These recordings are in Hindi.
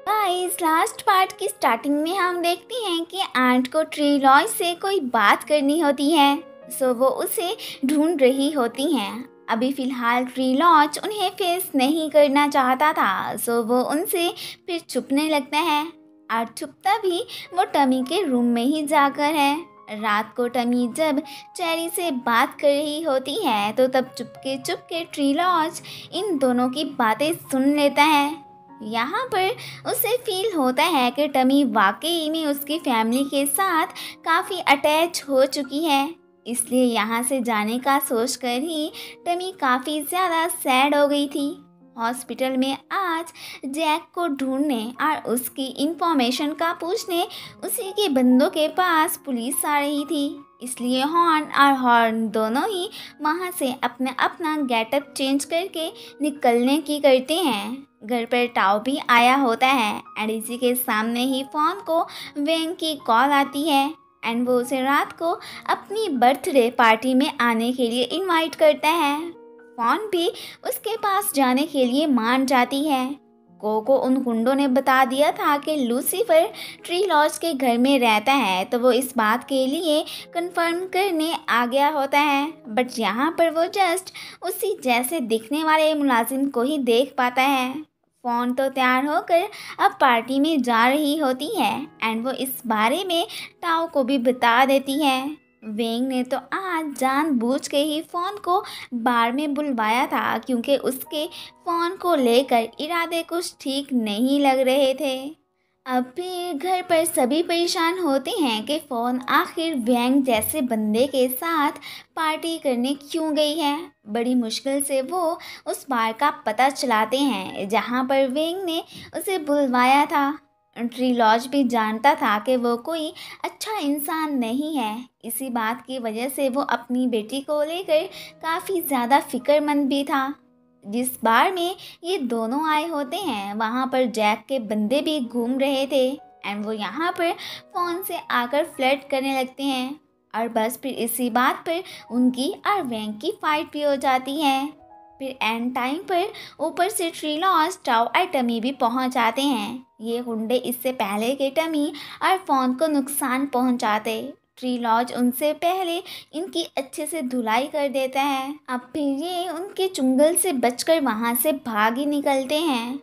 गाइस लास्ट पार्ट की स्टार्टिंग में हम देखते हैं कि आंट को ट्रीलॉय से कोई बात करनी होती है। सो वो उसे ढूंढ रही होती हैं। अभी फ़िलहाल ट्रीलॉज उन्हें फेस नहीं करना चाहता था, सो वो उनसे फिर छुपने लगता है। और छुपता भी वो टमी के रूम में ही जाकर है। रात को टमी जब चेरी से बात कर रही होती है तो तब चुपके चुपके ट्रीलॉज इन दोनों की बातें सुन लेता है। यहाँ पर उसे फील होता है कि टमी वाकई में उसकी फैमिली के साथ काफ़ी अटैच हो चुकी है। इसलिए यहाँ से जाने का सोचकर ही टमी काफ़ी ज़्यादा सैड हो गई थी। हॉस्पिटल में आज जैक को ढूंढने और उसकी इंफॉर्मेशन का पूछने उसी के बंदों के पास पुलिस आ रही थी। इसलिए हॉर्न और हॉर्न दोनों ही वहाँ से अपना अपना गेटअप चेंज करके निकलने की करते हैं। घर पर टाओ भी आया होता है एंड इसी के सामने ही फ़ोन को वेंग की कॉल आती है एंड वो उसे रात को अपनी बर्थडे पार्टी में आने के लिए इनवाइट करता है। फ़ोन भी उसके पास जाने के लिए मान जाती है। को उन गुंडों ने बता दिया था कि लूसीफर ट्री लॉज के घर में रहता है, तो वो इस बात के लिए कंफर्म करने आ गया होता है। बट यहाँ पर वो जस्ट उसी जैसे दिखने वाले मुलाजिम को ही देख पाता है। फ़ोन तो तैयार होकर अब पार्टी में जा रही होती है एंड वो इस बारे में टाओ को भी बता देती है। वेंग ने तो आज जानबूझ के ही फ़ोन को बार में बुलवाया था क्योंकि उसके फ़ोन को लेकर इरादे कुछ ठीक नहीं लग रहे थे। अब फिर घर पर सभी परेशान होते हैं कि फ़ोन आखिर वेंग जैसे बंदे के साथ पार्टी करने क्यों गई है। बड़ी मुश्किल से वो उस बार का पता चलाते हैं जहाँ पर वेंग ने उसे बुलवाया था। ट्री लॉज भी जानता था कि वो कोई अच्छा इंसान नहीं है। इसी बात की वजह से वो अपनी बेटी को लेकर काफ़ी ज़्यादा फिक्रमंद भी था। जिस बार में ये दोनों आए होते हैं वहाँ पर जैक के बंदे भी घूम रहे थे एंड वो यहाँ पर फ़ोन से आकर फ्लर्ट करने लगते हैं। और बस फिर इसी बात पर उनकी और वेंग की फाइट भी हो जाती है। फिर एंड टाइम पर ऊपर से ट्री लॉज टाओ और टमी भी पहुंच जाते हैं। ये गुंडे इससे पहले के टमी और फ़ोन को नुकसान पहुंचाते, ट्री लॉज उनसे पहले इनकी अच्छे से धुलाई कर देता है। अब फिर ये उनके चुंगल से बचकर वहाँ से भाग ही निकलते हैं।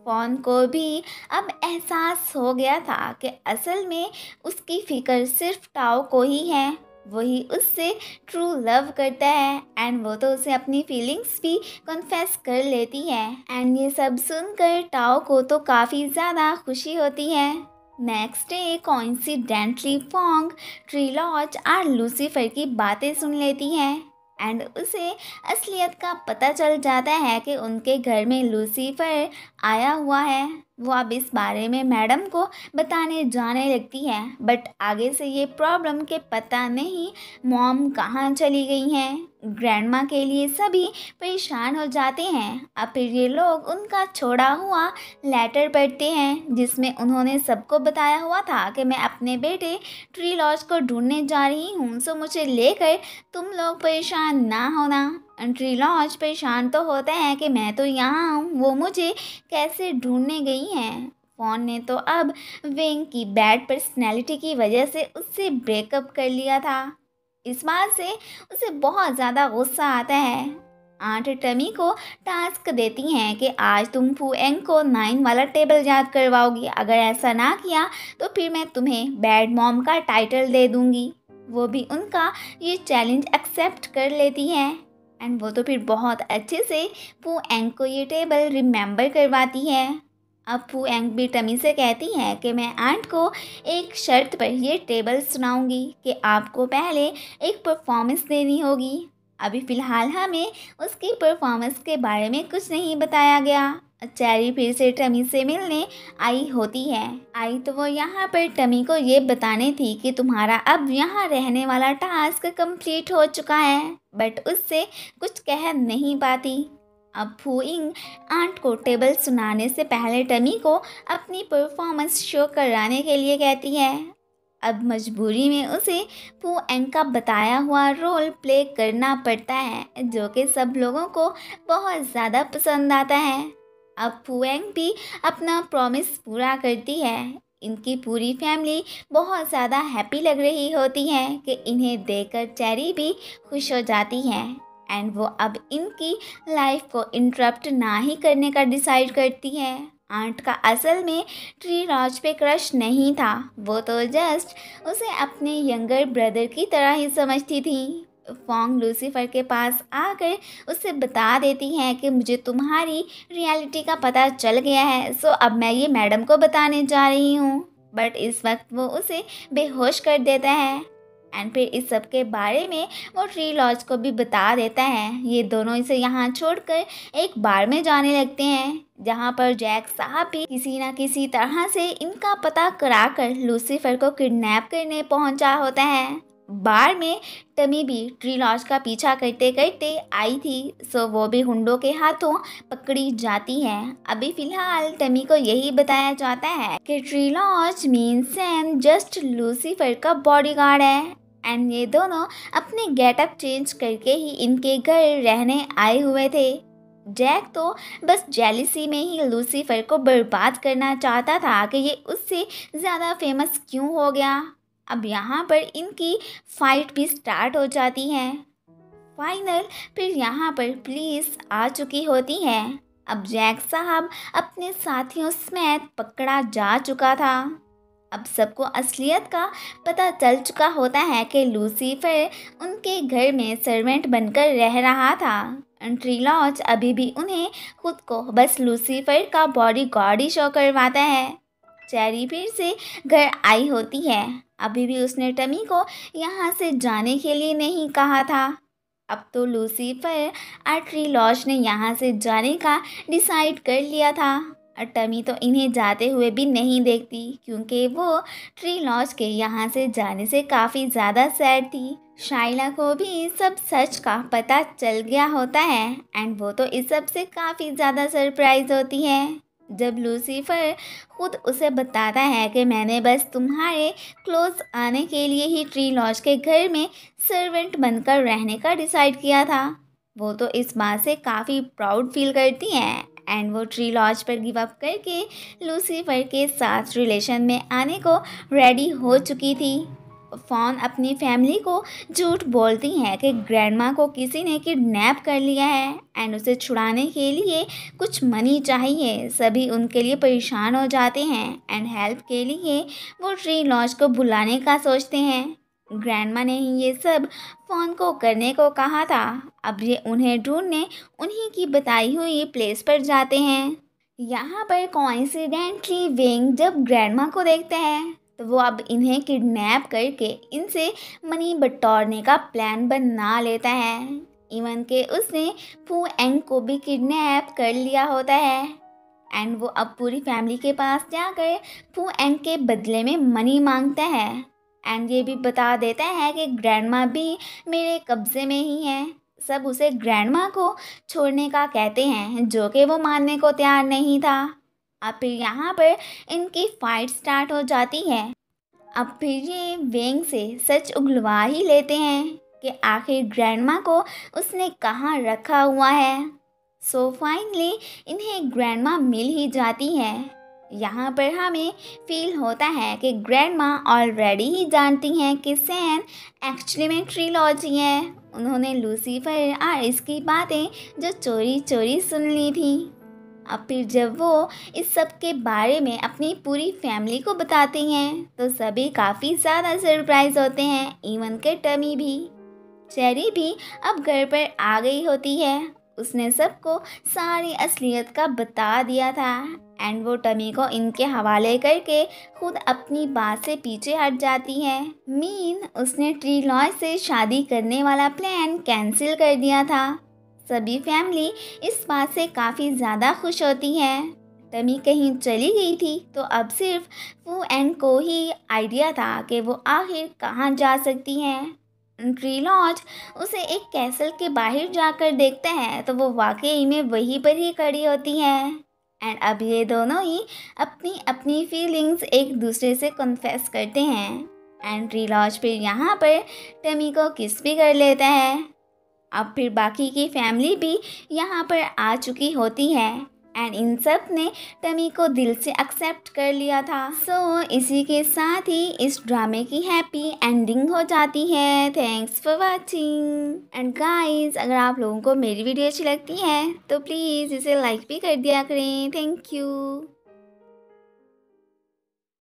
फ़ोन को भी अब एहसास हो गया था कि असल में उसकी फ़िक्र सिर्फ टाओ को ही है। वही उससे ट्रू लव करता है एंड वो तो उसे अपनी फीलिंग्स भी कन्फेस कर लेती है। एंड ये सब सुनकर टाओ को तो काफ़ी ज़्यादा खुशी होती है। नेक्स्ट डे कोइंसिडेंटली फोंग ट्री लॉज और लूसीफर की बातें सुन लेती है एंड उसे असलियत का पता चल जाता है कि उनके घर में लूसीफर आया हुआ है। वो अब इस बारे में मैडम को बताने जाने लगती है बट आगे से ये प्रॉब्लम के पता नहीं मॉम कहाँ चली गई हैं। ग्रैंडमा के लिए सभी परेशान हो जाते हैं। अब फिर ये लोग उनका छोड़ा हुआ लेटर पढ़ते हैं जिसमें उन्होंने सबको बताया हुआ था कि मैं अपने बेटे ट्री लॉज को ढूंढने जा रही हूँ, सो मुझे लेकर तुम लोग परेशान ना होना। ट्री लॉज परेशान तो होता है कि मैं तो यहाँ हूँ, वो मुझे कैसे ढूंढने गई हैं। फ़ोन ने तो अब वेंग की बैड पर्सनैलिटी की वजह से उससे ब्रेकअप कर लिया था। इस बात से उसे बहुत ज़्यादा गुस्सा आता है। आंट टमी को टास्क देती हैं कि आज तुम फू एंग को 9 वाला टेबल याद करवाओगी। अगर ऐसा ना किया तो फिर मैं तुम्हें बैड मॉम का टाइटल दे दूँगी। वो भी उनका ये चैलेंज एक्सेप्ट कर लेती है एंड वो तो फिर बहुत अच्छे से फू एंग को ये टेबल रिमेंबर करवाती है। अब फू एंग भी टमी से कहती है कि मैं आंट को एक शर्त पर ये टेबल सुनाऊंगी कि आपको पहले एक परफॉर्मेंस देनी होगी। अभी फ़िलहाल हमें उसकी परफॉर्मेंस के बारे में कुछ नहीं बताया गया। चेरी फिर से टमी से मिलने आई होती है। आई तो वो यहाँ पर टमी को ये बताने थी कि तुम्हारा अब यहाँ रहने वाला टास्क कंप्लीट हो चुका है, बट उससे कुछ कह नहीं पाती। अब फूइंग आंट को टेबल सुनाने से पहले टमी को अपनी परफॉर्मेंस शो कराने के लिए कहती है। अब मजबूरी में उसे फू एंग का बताया हुआ रोल प्ले करना पड़ता है जो कि सब लोगों को बहुत ज़्यादा पसंद आता है। अब फुएंग भी अपना प्रॉमिस पूरा करती है। इनकी पूरी फैमिली बहुत ज़्यादा हैप्पी लग रही होती है कि इन्हें देखकर चेरी भी खुश हो जाती है एंड वो अब इनकी लाइफ को इंटरप्ट ना ही करने का डिसाइड करती है। आंट का असल में ट्री लॉज पे क्रश नहीं था, वो तो जस्ट उसे अपने यंगर ब्रदर की तरह ही समझती थी। फोंग लूसीफर के पास आकर उससे बता देती है कि मुझे तुम्हारी रियलिटी का पता चल गया है, सो अब मैं ये मैडम को बताने जा रही हूँ। बट इस वक्त वो उसे बेहोश कर देता है एंड फिर इस सब के बारे में वो ट्री लॉज को भी बता देता है। ये दोनों इसे यहाँ छोड़कर एक बार में जाने लगते हैं जहाँ पर जैक साहब भी किसी न किसी तरह से इनका पता कराकर लूसीफर को किडनैप करने पहुँचा होता है। बार में टमी भी ट्री लॉज का पीछा करते करते आई थी, सो वो भी हुंडों के हाथों पकड़ी जाती है। अभी फिलहाल टमी को यही बताया जाता है कि tree lodge mean Sam just Lucifer का बॉडीगार्ड है एंड ये दोनों अपने गेटअप चेंज करके ही इनके घर रहने आए हुए थे। जैक तो बस जेलिसी में ही लूसीफर को बर्बाद करना चाहता था कि ये उससे ज़्यादा फेमस क्यों हो गया। अब यहाँ पर इनकी फाइट भी स्टार्ट हो जाती है। फाइनल फिर यहाँ पर पुलिस आ चुकी होती है। अब जैक साहब अपने साथियों समेत पकड़ा जा चुका था। अब सबको असलियत का पता चल चुका होता है कि लूसीफर उनके घर में सर्वेंट बनकर रह रहा था। ट्री लॉज अभी भी उन्हें खुद को बस लूसीफर का बॉडी गार्ड ही शो करवाता है। चेरी फिर से घर आई होती है। अभी भी उसने टमी को यहाँ से जाने के लिए नहीं कहा था। अब तो लूसीफर और ट्री लॉज ने यहाँ से जाने का डिसाइड कर लिया था और टमी तो इन्हें जाते हुए भी नहीं देखती क्योंकि वो ट्री लॉज के यहाँ से जाने से काफ़ी ज़्यादा सैड थी। शाइला को भी सब सच का पता चल गया होता है एंड वो तो इस सब से काफ़ी ज़्यादा सरप्राइज होती है जब लूसीफर खुद उसे बताता है कि मैंने बस तुम्हारे क्लोज आने के लिए ही ट्री लॉज के घर में सर्वेंट बनकर रहने का डिसाइड किया था। वो तो इस बात से काफ़ी प्राउड फील करती हैं एंड वो ट्री लॉज पर गिव अप करके लूसीफर के साथ रिलेशन में आने को रेडी हो चुकी थी। फॉन अपनी फैमिली को झूठ बोलती है कि ग्रैंडमा को किसी ने किडनैप कर लिया है एंड उसे छुड़ाने के लिए कुछ मनी चाहिए। सभी उनके लिए परेशान हो जाते हैं एंड हेल्प के लिए वो ट्री लॉज को बुलाने का सोचते हैं। ग्रैंडमा ने ही ये सब फ़ोन को करने को कहा था। अब ये उन्हें ढूंढने उन्हीं की बताई हुई प्लेस पर जाते हैं। यहाँ पर कोइंसिडेंटली वेंग जब ग्रैंडमा को देखते हैं तो वो अब इन्हें किडनैप करके इनसे मनी बटोरने का प्लान बना लेता है। इवन के उसने फू एंग को भी किडनैप कर लिया होता है एंड वो अब पूरी फैमिली के पास जाकर फू एंग के बदले में मनी मांगता है एंड ये भी बता देता है कि ग्रैंडमा भी मेरे कब्ज़े में ही है। सब उसे ग्रैंडमा को छोड़ने का कहते हैं जो कि वो मानने को तैयार नहीं था। अब फिर यहाँ पर इनकी फाइट स्टार्ट हो जाती है। अब फिर ये वेंग से सच उगलवा ही लेते हैं कि आखिर ग्रैंडमा को उसने कहाँ रखा हुआ है। सो फाइनली इन्हें ग्रैंडमा मिल ही जाती है। यहाँ पर हमें फील होता है कि ग्रैंडमा ऑलरेडी ही जानती हैं कि सैन एक्चुअली में ट्री लॉज ही है। उन्होंने लूसीफर और इसकी बातें जो चोरी चोरी सुन ली थी। अब फिर जब वो इस सब के बारे में अपनी पूरी फैमिली को बताती हैं तो सभी काफ़ी ज़्यादा सरप्राइज होते हैं, इवन के टमी भी। चेरी भी अब घर पर आ गई होती है। उसने सबको सारी असलियत का बता दिया था एंड वो टमी को इनके हवाले करके खुद अपनी बात से पीछे हट जाती है। मीन उसने ट्री लॉज से शादी करने वाला प्लान कैंसिल कर दिया था। सभी फैमिली इस बात से काफ़ी ज़्यादा खुश होती है। टमी कहीं चली गई थी तो अब सिर्फ फू एंग को ही आइडिया था कि वो आखिर कहाँ जा सकती हैं। ट्री लॉज उसे एक कैसल के बाहर जाकर देखता है तो वो वाकई में वहीं पर ही खड़ी होती है एंड अब ये दोनों ही अपनी अपनी फीलिंग्स एक दूसरे से कन्फेस करते हैं एंड ट्री लॉज फिर यहाँ पर टमी को किस भी कर लेता है। अब फिर बाकी की फैमिली भी यहाँ पर आ चुकी होती है एंड इन सब ने टमी को दिल से एक्सेप्ट कर लिया था। सो इसी के साथ ही इस ड्रामे की हैप्पी एंडिंग हो जाती है। Thanks for watching. And guys, अगर आप लोगों को मेरी वीडियो अच्छी लगती है तो प्लीज़ इसे लाइक भी कर दिया करें। Thank you.